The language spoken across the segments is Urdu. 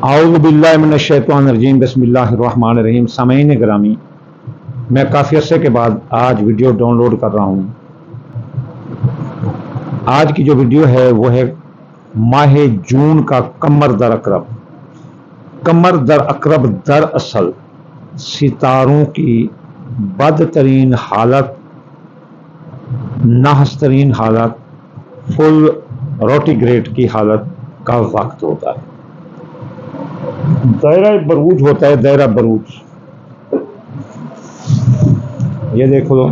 اعوذ باللہ من الشیطان الرجیم بسم اللہ الرحمن الرحیم۔ سامعین گرامی، میں کافی عرصے کے بعد آج ویڈیو ڈاؤن لوڈ کر رہا ہوں۔ آج کی جو ویڈیو ہے وہ ہے ماہ جون کا قمر در عقرب۔ قمر در عقرب دراصل ستاروں کی بدترین حالت، نحس ترین حالت، فل روٹیگریٹ کی حالت کا وقت ہوتا ہے۔ دائرہ بروج ہوتا ہے، دائرہ بروج یہ دیکھو،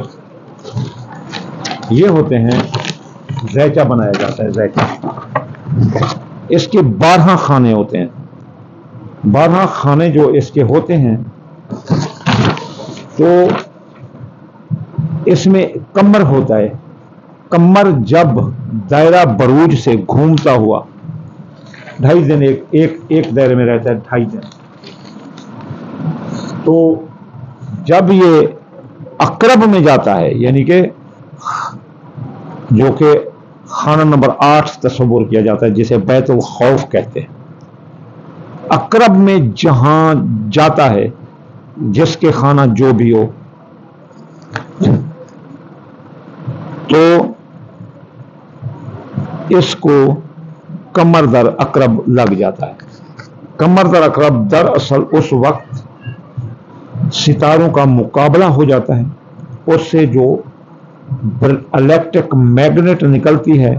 یہ ہوتے ہیں، زیچہ بنایا جاتا ہے، زیچہ۔ اس کے 12 خانے ہوتے ہیں۔ 12 خانے جو اس کے ہوتے ہیں، تو اس میں قمر ہوتا ہے۔ قمر جب دائرہ بروج سے گھومتا ہوا 2.5 دن ایک دائرے میں رہتا ہے، 2.5 دن، تو جب یہ عقرب میں جاتا ہے، یعنی کہ جو کہ خانہ نمبر 8 تصور کیا جاتا ہے، جسے بیت الخوف کہتے ہیں، عقرب میں جہاں جاتا ہے، جس کے خانہ جو بھی ہو، تو اس کو قمر در عقرب لگ جاتا ہے۔ قمر در عقرب دراصل اس وقت ستاروں کا مقابلہ ہو جاتا ہے، اس سے جو الیکٹرک میگنیٹ نکلتی ہے،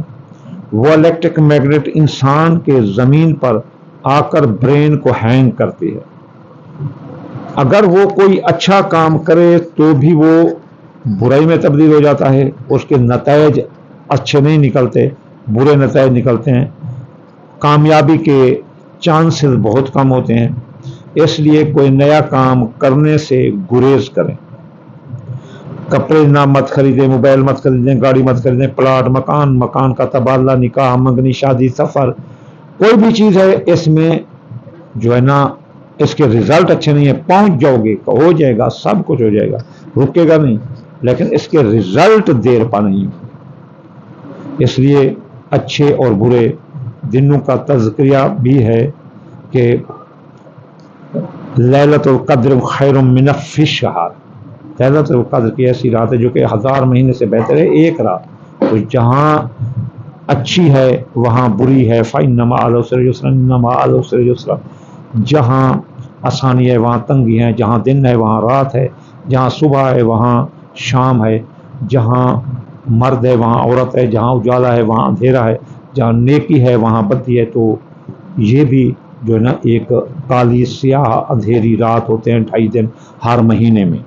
وہ الیکٹرک میگنیٹ انسان کے زمین پر آ کر برین کو ہینگ کرتی ہے۔ اگر وہ کوئی اچھا کام کرے تو بھی وہ برائی میں تبدیل ہو جاتا ہے، اس کے نتائج اچھے نہیں نکلتے، برے نتائج نکلتے ہیں، کامیابی کے چانسز بہت کم ہوتے ہیں۔ اس لیے کوئی نیا کام کرنے سے گریز کریں۔ کپڑے نہ مت خریدیں، موبائل مت خریدیں، گاڑی مت خریدیں، پلاٹ، مکان کا تبادلہ، نکاح، منگنی، شادی، سفر، کوئی بھی چیز ہے، اس میں جو ہے نا، اس کے رزلٹ اچھے نہیں ہیں۔ پہنچ جاؤ گے، ہو جائے گا، سب کچھ ہو جائے گا، رکے گا نہیں، لیکن اس کے رزلٹ دیر پا نہیں۔ اس لیے اچھے اور برے دنوں کا تذکرہ بھی ہے کہ لیلۃ القدر خیر من الف شہر۔ لیلۃ القدر کی ایسی رات ہے جو کہ 1000 مہینے سے بہتر ہے ایک رات۔ تو جہاں اچھی ہے وہاں بری ہے۔ فإن مع العسر یسرا، إن مع العسر یسرا۔ جہاں آسانی ہے وہاں تنگی ہے، جہاں دن ہے وہاں رات ہے، جہاں صبح ہے وہاں شام ہے، جہاں مرد ہے وہاں عورت ہے، جہاں اجالا ہے وہاں اندھیرا ہے، جہاں نیکی ہے وہاں بدی ہے۔ تو یہ بھی جو ہے نا ایک کالی سیاہ اندھیری رات ہوتے ہیں 2.5 دن ہر مہینے میں۔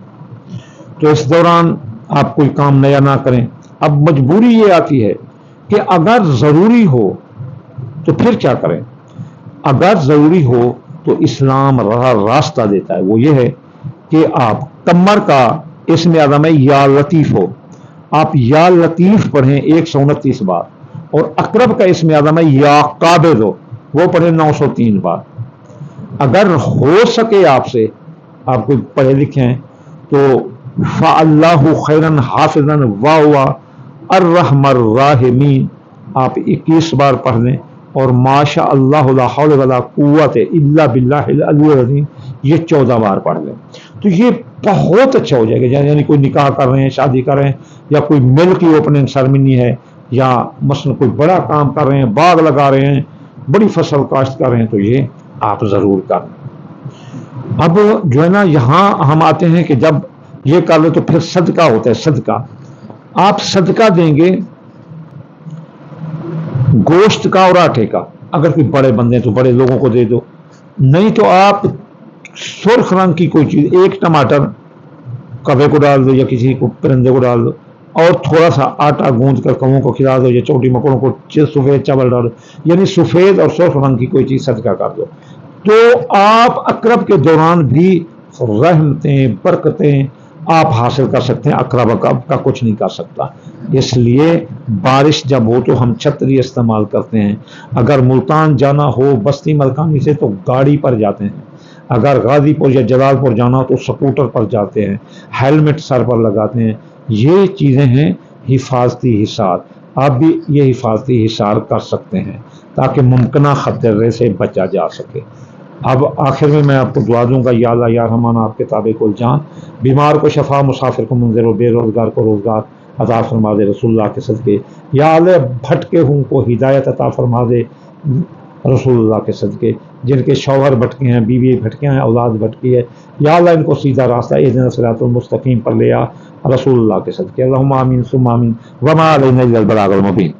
تو اس دوران آپ کوئی کام نیا نہ کریں۔ اب مجبوری یہ آتی ہے کہ اگر ضروری ہو تو پھر کیا کریں؟ اگر ضروری ہو تو اسلام راستہ دیتا ہے، وہ یہ ہے کہ آپ قمر کا اسم اعظم ہے یا لطیف ہو، آپ یا لطیف پڑھیں 129 بار، اور عقرب کا اسم اعظم ہے یا قابض ہو، وہ پڑھیں 903 بار۔ اگر ہو سکے آپ سے، آپ کوئی پڑھے لکھے ہیں، تو فَاللَّهُ خَيْرًا حَافِظًا وَهُوَ الرَّحْمَ الرَّاحِمِينَ آپ 21 بار پڑھ لیں، اور ماشاء اللہ لا حول ولا قوت الا باللہ العلی العظیم یہ 14 بار پڑھ لیں، تو یہ بہت اچھا ہو جائے گا۔ یعنی کوئی نکاح کر رہے ہیں، شادی کر رہے ہیں، یا کوئی مل کی اوپننگ سرمنی ہے، یا مثلا کوئی بڑا کام کر رہے ہیں، باغ لگا رہے ہیں، بڑی فصل کاشت کر رہے ہیں، تو یہ آپ ضرور کریں۔ اب جو ہے نا، یہاں ہم آتے ہیں کہ جب یہ کر لیں تو پھر صدقہ ہوتا ہے۔ صدقہ آپ صدقہ دیں گے گوشت کا اور آٹے کا۔ اگر کوئی بڑے بندے تو بڑے لوگوں کو دے دو، نہیں تو آپ سرخ رنگ کی کوئی چیز، 1 ٹماٹر کوے کو ڈال دو یا کسی کو پرندے کو ڈال دو، اور تھوڑا سا آٹا گوندھ کر کووں کو کھلا دو، یا چوٹی مکڑوں کو سفید چاول ڈال دو، یعنی سفید اور سرخ رنگ کی کوئی چیز صدقہ کر دو، تو آپ عقرب کے دوران بھی رحمتیں، برکتیں آپ حاصل کر سکتے ہیں۔ عقرب کا کچھ نہیں کر سکتا۔ اس لیے بارش جب ہو تو ہم چھتری استعمال کرتے ہیں، اگر ملتان جانا ہو بستی ملکانی سے تو گاڑی پر جاتے ہیں، اگر غازی پور یا جلال پور جانا ہو تو سکوٹر پر جاتے ہیں، ہیلمٹ سر پر لگاتے ہیں۔ یہ چیزیں ہیں حفاظتی حصار، آپ بھی یہ حفاظتی حصار کر سکتے ہیں تاکہ ممکنہ خطرے سے بچا جا سکے۔ اب آخر میں آپ کو دعا دوں گا، یا اللہ یا رحمان آپ کے تابع کل جان، بیمار کو شفا، مسافر کو منظر و بے روزگار کو روزگار عطا فرما دے رسول اللہ کے صدقے، یا اللہ بھٹکے ہوں کو ہدایت عطا فرما دے رسول اللہ کے صدقے، جن کے شوہر بھٹکے ہیں، بیوی بھٹکے ہیں، اولاد بھٹکی ہے، یا اللہ ان کو سیدھا راستہ اہدنا الصراط المستقیم پر لے آ رسول اللہ کے صدقے، اللہم آمین ثم آمین، وما علینا الا البلاغ المبین۔